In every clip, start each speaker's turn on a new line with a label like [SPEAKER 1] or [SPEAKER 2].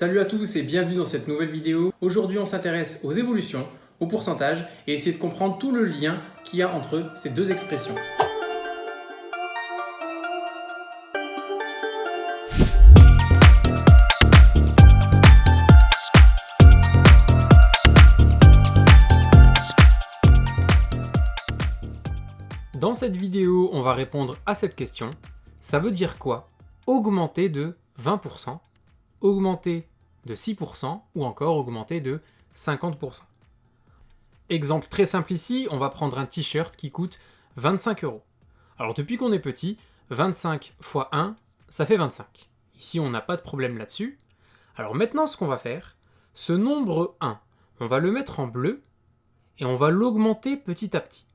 [SPEAKER 1] Salut à tous et bienvenue dans cette nouvelle vidéo. Aujourd'hui on s'intéresse aux évolutions, aux pourcentages et essayer de comprendre tout le lien qu'il y a entre ces deux expressions. Dans cette vidéo, on va répondre à cette question. Ça veut dire quoi? Augmenter de 20%, augmenter de 6% ou encore augmenter de 50%. Exemple très simple ici, on va prendre un t-shirt qui coûte 25 €. Alors depuis qu'on est petit, 25 fois 1, ça fait 25. Ici, on n'a pas de problème là-dessus. Alors maintenant, ce qu'on va faire, ce nombre 1, on va le mettre en bleu et on va l'augmenter petit à petit.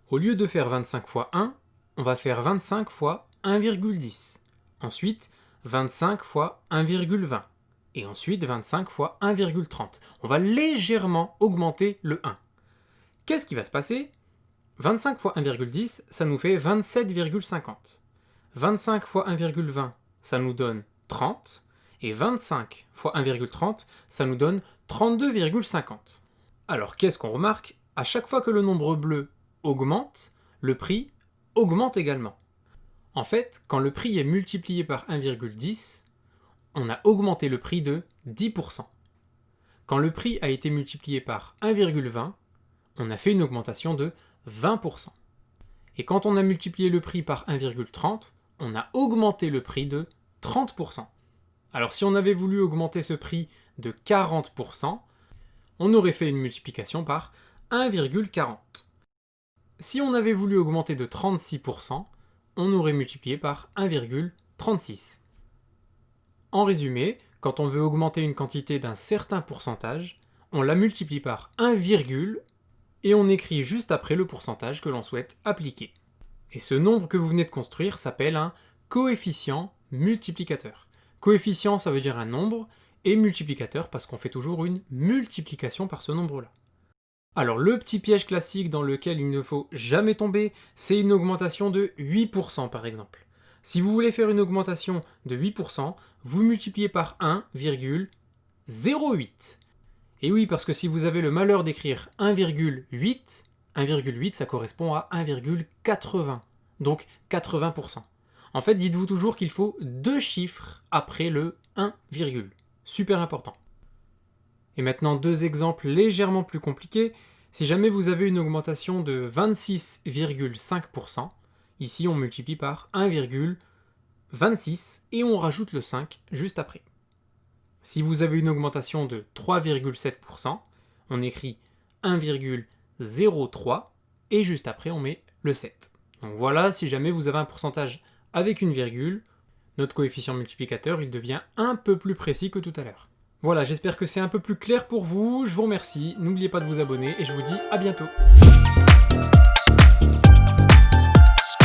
[SPEAKER 1] Au lieu de faire 25 fois 1, on va faire 25 fois 1,10. Ensuite, 25 fois 1,20. Et ensuite, 25 fois 1,30. On va légèrement augmenter le 1. Qu'est-ce qui va se passer? 25 fois 1,10, ça nous fait 27,50. 25 fois 1,20, ça nous donne 30. Et 25 fois 1,30, ça nous donne 32,50. Alors, qu'est-ce qu'on remarque? À chaque fois que le nombre bleu augmente, le prix augmente également. En fait, quand le prix est multiplié par 1,10, on a augmenté le prix de 10%. Quand le prix a été multiplié par 1,20, on a fait une augmentation de 20%. Et quand on a multiplié le prix par 1,30, on a augmenté le prix de 30%. Alors si on avait voulu augmenter ce prix de 40%, on aurait fait une multiplication par 1,40. Si on avait voulu augmenter de 36%, on aurait multiplié par 1,36. En résumé, quand on veut augmenter une quantité d'un certain pourcentage, on la multiplie par 1, et on écrit juste après le pourcentage que l'on souhaite appliquer. Et ce nombre que vous venez de construire s'appelle un coefficient multiplicateur. Coefficient, ça veut dire un nombre, et multiplicateur parce qu'on fait toujours une multiplication par ce nombre-là. Alors le petit piège classique dans lequel il ne faut jamais tomber, c'est une augmentation de 8% par exemple. Si vous voulez faire une augmentation de 8%, vous multipliez par 1,08. Et oui, parce que si vous avez le malheur d'écrire 1,8, 1,8 ça correspond à 1,80, donc 80%. En fait, dites-vous toujours qu'il faut deux chiffres après le 1, super important. Et maintenant, deux exemples légèrement plus compliqués. Si jamais vous avez une augmentation de 26,5%, ici on multiplie par 1,26 et on rajoute le 5 juste après. Si vous avez une augmentation de 3,7%, on écrit 1,03 et juste après on met le 7. Donc voilà, si jamais vous avez un pourcentage avec une virgule, notre coefficient multiplicateur il devient un peu plus précis que tout à l'heure. Voilà, j'espère que c'est un peu plus clair pour vous, je vous remercie, n'oubliez pas de vous abonner et je vous dis à bientôt.